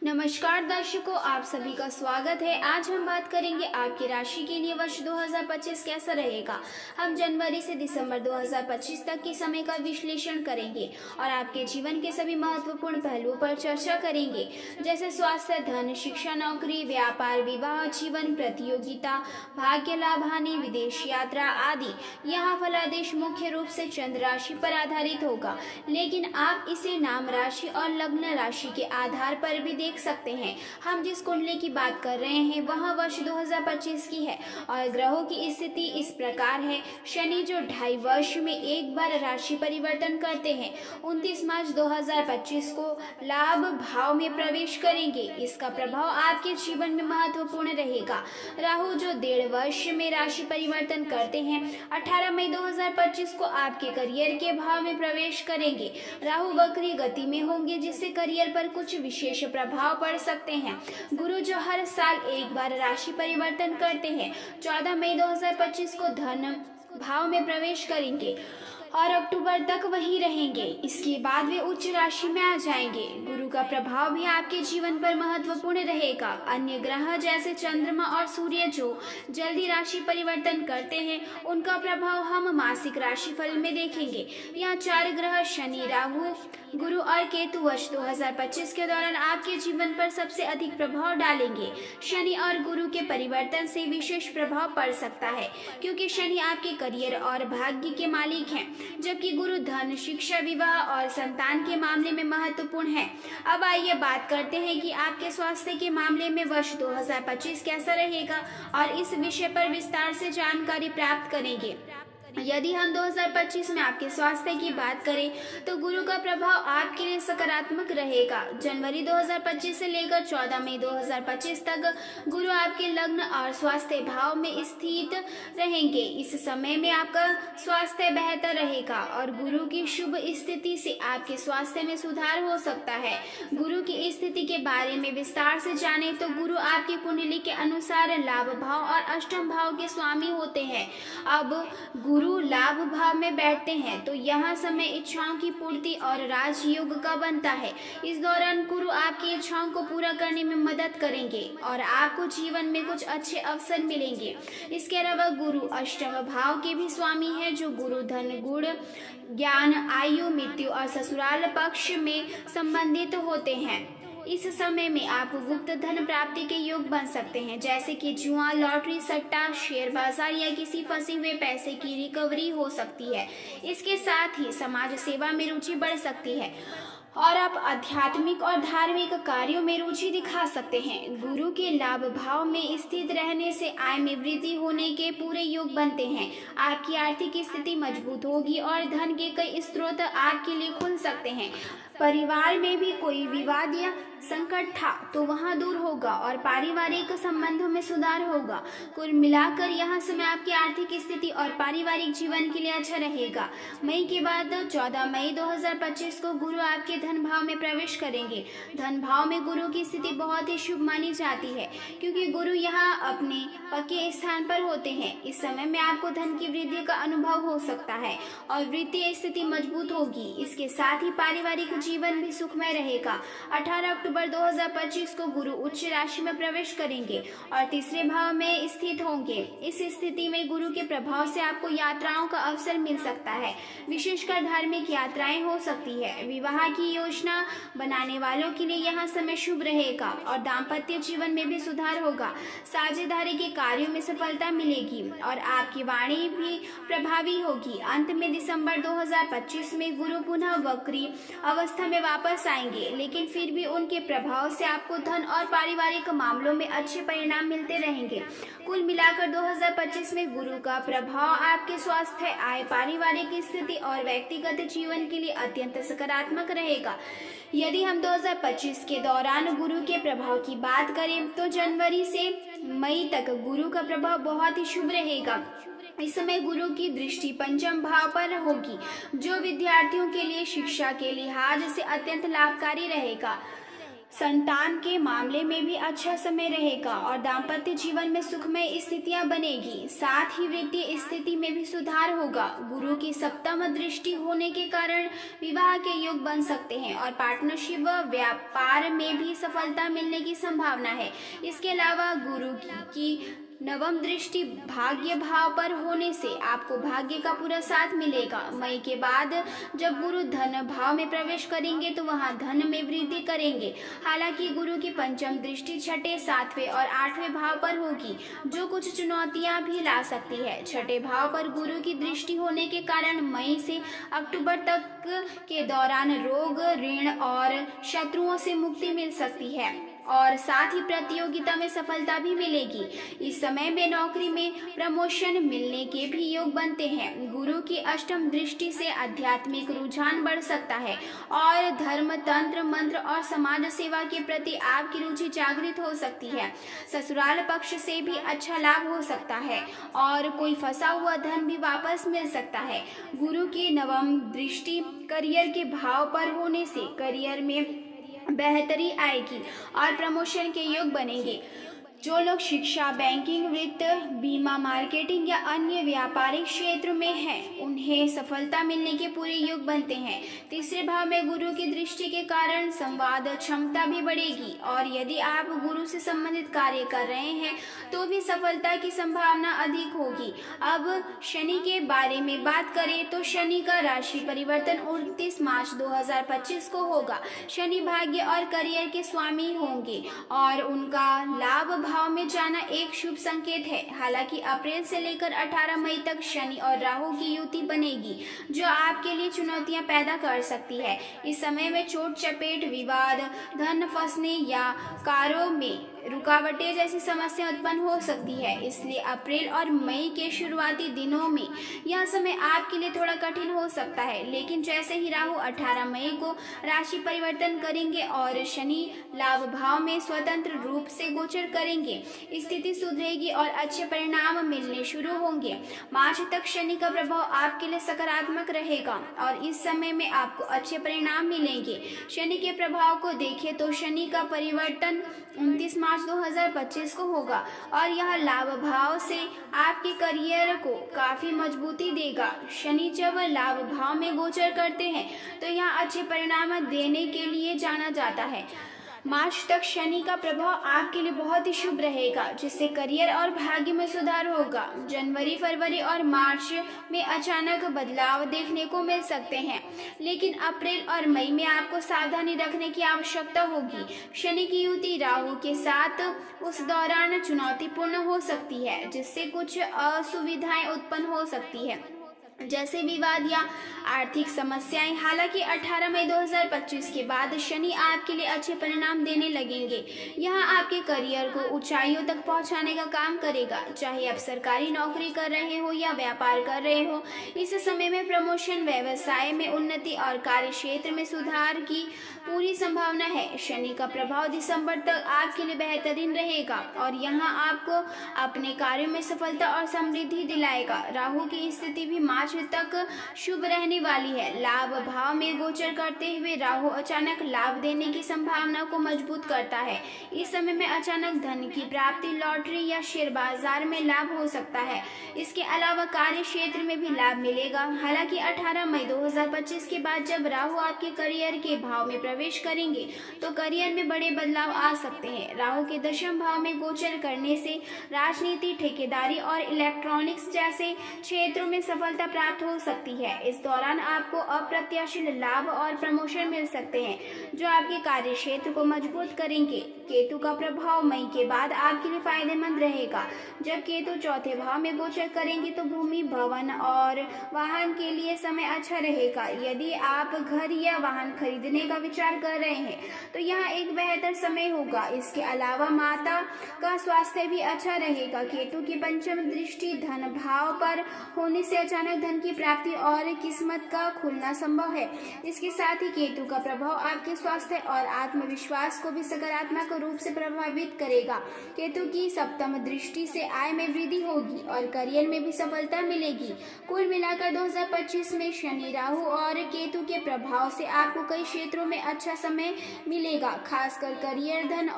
नमस्कार दर्शकों, आप सभी का स्वागत है। आज हम बात करेंगे आपकी राशि के लिए वर्ष 2025 कैसा रहेगा। हम जनवरी से दिसंबर 2025 तक के समय का विश्लेषण करेंगे और आपके जीवन के सभी महत्वपूर्ण पहलुओं पर चर्चा करेंगे, जैसे स्वास्थ्य, धन, शिक्षा, नौकरी, व्यापार, विवाह, जीवन, प्रतियोगिता, भाग्य लाभ, हानि, विदेश यात्रा आदि। यहाँ फलादेश मुख्य रूप से चंद्र राशि पर आधारित होगा, लेकिन आप इसे नाम राशि और लग्न राशि के आधार पर भी देख सकते हैं। हम जिस कुंडली की बात कर रहे हैं वह वर्ष 2025 की है और ग्रहों की स्थिति इस प्रकार है। शनि जो 2.5 वर्ष में एक बार राशि परिवर्तन करते हैं, 29 मार्च 2025 को लाभ भाव में प्रवेश करेंगे। इसका प्रभाव आपके जीवन में महत्वपूर्ण रहेगा। राहु जो 1.5 वर्ष में राशि परिवर्तन करते हैं, 18 मई 2025 को आपके करियर के भाव में प्रवेश करेंगे। राहु वक्री गति में होंगे, जिससे करियर पर कुछ विशेष प्रभाव पड़ सकते हैं। गुरु जो हर साल एक बार राशि परिवर्तन करते हैं, 14 मई 2025 को धन भाव में प्रवेश करेंगे और अक्टूबर तक वहीं रहेंगे। इसके बाद वे उच्च राशि में आ जाएंगे। गुरु का प्रभाव भी आपके जीवन पर महत्वपूर्ण रहेगा। अन्य ग्रह जैसे चंद्रमा और सूर्य जो जल्दी राशि परिवर्तन करते हैं, उनका प्रभाव हम मासिक राशिफल में देखेंगे। यहाँ 4 ग्रह शनि, राहु, गुरु और केतु वर्ष 2025 के दौरान आपके जीवन पर सबसे अधिक प्रभाव डालेंगे। शनि और गुरु के परिवर्तन से विशेष प्रभाव पड़ सकता है, क्योंकि शनि आपके करियर और भाग्य के मालिक हैं, जबकि गुरु धन, शिक्षा, विवाह और संतान के मामले में महत्वपूर्ण है। अब आइए बात करते हैं कि आपके स्वास्थ्य के मामले में वर्ष 2025 कैसा रहेगा और इस विषय पर विस्तार से जानकारी प्राप्त करेंगे। यदि हम 2025 में आपके स्वास्थ्य की बात करें तो गुरु का प्रभाव आपके लिए सकारात्मक रहेगा। जनवरी 2025 से लेकर 14 मई 2025 तक गुरु आपके लग्न और स्वास्थ्य भाव में स्थित रहेंगे। इस समय में आपका स्वास्थ्य बेहतर रहेगा और गुरु की शुभ स्थिति से आपके स्वास्थ्य में सुधार हो सकता है। गुरु की स्थिति के बारे में विस्तार से जाने तो गुरु आपकी कुंडली के अनुसार लाभ भाव और अष्टम भाव के स्वामी होते हैं। अब गुरु लाभ भाव में बैठते हैं तो यह समय इच्छाओं की पूर्ति और राजयोग का बनता है। इस दौरान गुरु आपकी इच्छाओं को पूरा करने में मदद करेंगे और आपको जीवन में कुछ अच्छे अवसर मिलेंगे। इसके अलावा गुरु अष्टम भाव के भी स्वामी है, जो गुरु धन, गुण, ज्ञान, आयु, मृत्यु और ससुराल पक्ष में संबंधित होते हैं। इस समय में आप गुप्त धन प्राप्ति के योग बन सकते हैं, जैसे कि जुआ, लॉटरी, सट्टा, शेयर बाजार या किसी फंसे हुए पैसे की रिकवरी हो सकती है। इसके साथ ही समाज सेवा में रुचि बढ़ सकती है और आप आध्यात्मिक और धार्मिक कार्यों में रुचि दिखा सकते हैं। गुरु के लाभ भाव में स्थित रहने से आय में वृद्धि होने के पूरे योग बनते हैं। आपकी आर्थिक स्थिति मजबूत होगी और धन के कई स्रोत आपके लिए खुल सकते हैं। परिवार में भी कोई विवाद या संकट था तो वहां दूर होगा और पारिवारिक संबंधों में सुधार होगा। कुल मिलाकर यह समय आपकी आर्थिक स्थिति और पारिवारिक जीवन के लिए अच्छा रहेगा। मई के बाद 14 मई 2025 को गुरु आपके धन भाव में प्रवेश करेंगे। धन भाव में गुरु की स्थिति बहुत ही शुभ मानी जाती है, क्योंकि गुरु यहाँ अपने पक्के स्थान पर होते हैं। इस समय में आपको धन की वृद्धि का अनुभव हो सकता है और वित्तीय स्थिति मजबूत होगी। इसके साथ ही पारिवारिक जीवन भी सुखमय रहेगा। 18 अक्टूबर 2025 को गुरु उच्च राशि में प्रवेश करेंगे और तीसरे भाव में स्थित होंगे। इस स्थिति में गुरु के प्रभाव से आपको यात्राओं का अवसर मिल सकता है, विशेषकर धार्मिक यात्राएं हो सकती है। विवाह की योजना बनाने वालों के लिए यह समय शुभ रहेगा और दाम्पत्य जीवन में भी सुधार होगा। साझेदारी के कार्यों में सफलता मिलेगी और आपकी वाणी भी प्रभावी होगी। अंत में दिसंबर 2025 में गुरु पुनः वक्री अवस्था में वापस आएंगे, लेकिन फिर भी उनके प्रभाव से आपको धन और पारिवारिक मामलों में अच्छे परिणाम मिलते रहेंगे। कुल मिलाकर 2025 में गुरु का प्रभाव आपके स्वास्थ्य, आय, पारिवारिक स्थिति और व्यक्तिगत जीवन के लिए अत्यंत सकारात्मक रहेगा। यदि हम 2025 के दौरान गुरु के प्रभाव की बात करें तो जनवरी से मई तक गुरु का प्रभाव बहुत ही शुभ रहेगा। इस समय गुरु की दृष्टि पंचम भाव पर होगी, जो विद्यार्थियों के लिए शिक्षा के लिहाज से अत्यंत लाभकारी रहेगा। संतान के मामले में भी अच्छा समय रहेगा और दाम्पत्य जीवन में सुखमय स्थितियां बनेगी। साथ ही वित्तीय स्थिति में भी सुधार होगा। गुरु की सप्तम दृष्टि होने के कारण विवाह के योग बन सकते हैं और पार्टनरशिप व व्यापार में भी सफलता मिलने की संभावना है। इसके अलावा गुरु की नवम दृष्टि भाग्य भाव पर होने से आपको भाग्य का पूरा साथ मिलेगा। मई के बाद जब गुरु धन भाव में प्रवेश करेंगे तो वहां धन में वृद्धि करेंगे। हालांकि गुरु की पंचम दृष्टि छठे, सातवें और आठवें भाव पर होगी, जो कुछ चुनौतियां भी ला सकती है। छठे भाव पर गुरु की दृष्टि होने के कारण मई से अक्टूबर तक के दौरान रोग, ऋण और शत्रुओं से मुक्ति मिल सकती है और साथ ही प्रतियोगिता में सफलता भी मिलेगी। इस समय में नौकरी में प्रमोशन मिलने के भी योग बनते हैं। गुरु की अष्टम दृष्टि से आध्यात्मिक रुझान बढ़ सकता है और धर्म, तंत्र, मंत्र और समाज सेवा के प्रति आपकी रुचि जागृत हो सकती है। ससुराल पक्ष से भी अच्छा लाभ हो सकता है और कोई फंसा हुआ धन भी वापस मिल सकता है। गुरु की नवम दृष्टि करियर के भाव पर होने से करियर में बेहतरी आएगी और प्रमोशन के योग बनेंगे। जो लोग शिक्षा, बैंकिंग, वित्त, बीमा, मार्केटिंग या अन्य व्यापारिक क्षेत्र में हैं, उन्हें सफलता मिलने के पूरे योग बनते हैं। तीसरे भाव में गुरु की दृष्टि के कारण संवाद क्षमता भी बढ़ेगी और यदि आप गुरु से संबंधित कार्य कर रहे हैं तो भी सफलता की संभावना अधिक होगी। अब शनि के बारे में बात करें तो शनि का राशि परिवर्तन 29 मार्च 2025 को होगा। शनि भाग्य और करियर के स्वामी होंगे और उनका लाभ भाव में जाना एक शुभ संकेत है। हालांकि अप्रैल से लेकर 18 मई तक शनि और राहु की युति बनेगी, जो आपके लिए चुनौतियां पैदा कर सकती है। इस समय में चोट चपेट, विवाद, धन फंसने या कारों में रुकावटें जैसी समस्या उत्पन्न हो सकती है। इसलिए अप्रैल और मई के शुरुआती दिनों में यह समय आपके लिए थोड़ा कठिन हो सकता है, लेकिन जैसे ही राहु 18 मई को राशि परिवर्तन करेंगे और शनि लाभ भाव में स्वतंत्र रूप से गोचर करेंगे, स्थिति सुधरेगी और अच्छे परिणाम मिलने शुरू होंगे। मार्च तक शनि का प्रभाव आपके लिए सकारात्मक रहेगा और इस समय में आपको अच्छे परिणाम मिलेंगे। शनि के प्रभाव को देखें तो शनि का परिवर्तन 29 मार्च 2025 को होगा और यह लाभ भाव से आपके करियर को काफी मजबूती देगा। शनि जब लाभ भाव में गोचर करते हैं तो यह अच्छे परिणाम देने के लिए जाना जाता है। मार्च तक शनि का प्रभाव आपके लिए बहुत ही शुभ रहेगा, जिससे करियर और भाग्य में सुधार होगा। जनवरी, फरवरी और मार्च में अचानक बदलाव देखने को मिल सकते हैं, लेकिन अप्रैल और मई में आपको सावधानी रखने की आवश्यकता होगी। शनि की युति राहु के साथ उस दौरान चुनौतीपूर्ण हो सकती है, जिससे कुछ असुविधाएं उत्पन्न हो सकती है, जैसे विवाद या आर्थिक समस्याएं। हालांकि 18 मई 2025 के बाद शनि आपके लिए अच्छे परिणाम देने लगेंगे। यह आपके करियर को ऊंचाइयों तक पहुंचाने का काम करेगा। चाहे आप सरकारी नौकरी कर रहे हो या व्यापार कर रहे हो, इस समय में प्रमोशन, व्यवसाय में उन्नति और कार्य क्षेत्र में सुधार की पूरी संभावना है। शनि का प्रभाव दिसंबर तक आपके लिए बेहतरीन रहेगा और यहाँ आपको अपने कार्यों में सफलता और समृद्धि दिलाएगा। राहु की स्थिति भी मार्च तक शुभ रहने वाली है। लाभ भाव में गोचर करते हुए राहु अचानक लाभ देने की संभावना को मजबूत करता है। इस समय में अचानक धन की प्राप्ति, लॉटरी या शेयर बाजार में लाभ हो सकता है। इसके अलावा कार्य क्षेत्र में भी लाभ मिलेगा। हालांकि 18 मई 2025 के बाद जब राहु आपके करियर के भाव में प्रवेश करेंगे तो करियर में बड़े बदलाव आ सकते हैं। राहु के दशम भाव में गोचर करने से राजनीति, ठेकेदारी और इलेक्ट्रॉनिक्स जैसे क्षेत्रों में सफलता प्राप्त हो सकती है। इस दौरान आपको अप्रत्याशित लाभ और प्रमोशन मिल सकते हैं, जो आपके कार्य क्षेत्र को मजबूत करेंगे। केतु का प्रभाव मई के बाद आपके लिए फायदेमंद रहेगा। जब केतु चौथे भाव में गोचर करेंगे तो भूमि, भवन और वाहन के लिए समय अच्छा रहेगा। यदि आप घर या वाहन खरीदने का विचार कर रहे हैं तो यह एक बेहतर समय होगा। इसके अलावा माता का स्वास्थ्य भी अच्छा रहेगा। केतु की पंचम दृष्टि धन भाव पर होने से अचानक धन की प्राप्ति और किस्मत का खुलना संभव है। इसके साथ ही केतु का प्रभाव आपके स्वास्थ्य और आत्मविश्वास को भी सकारात्मक रूप से प्रभावित करेगा। केतु की सप्तम दृष्टि से आय में वृद्धि होगी और करियर में भी सफलता मिलेगी। कुल मिलाकर 2025 में शनि, राहु और केतु के प्रभाव से आपको कई क्षेत्रों में अच्छा समय मिलेगा, खासकर करियर, धन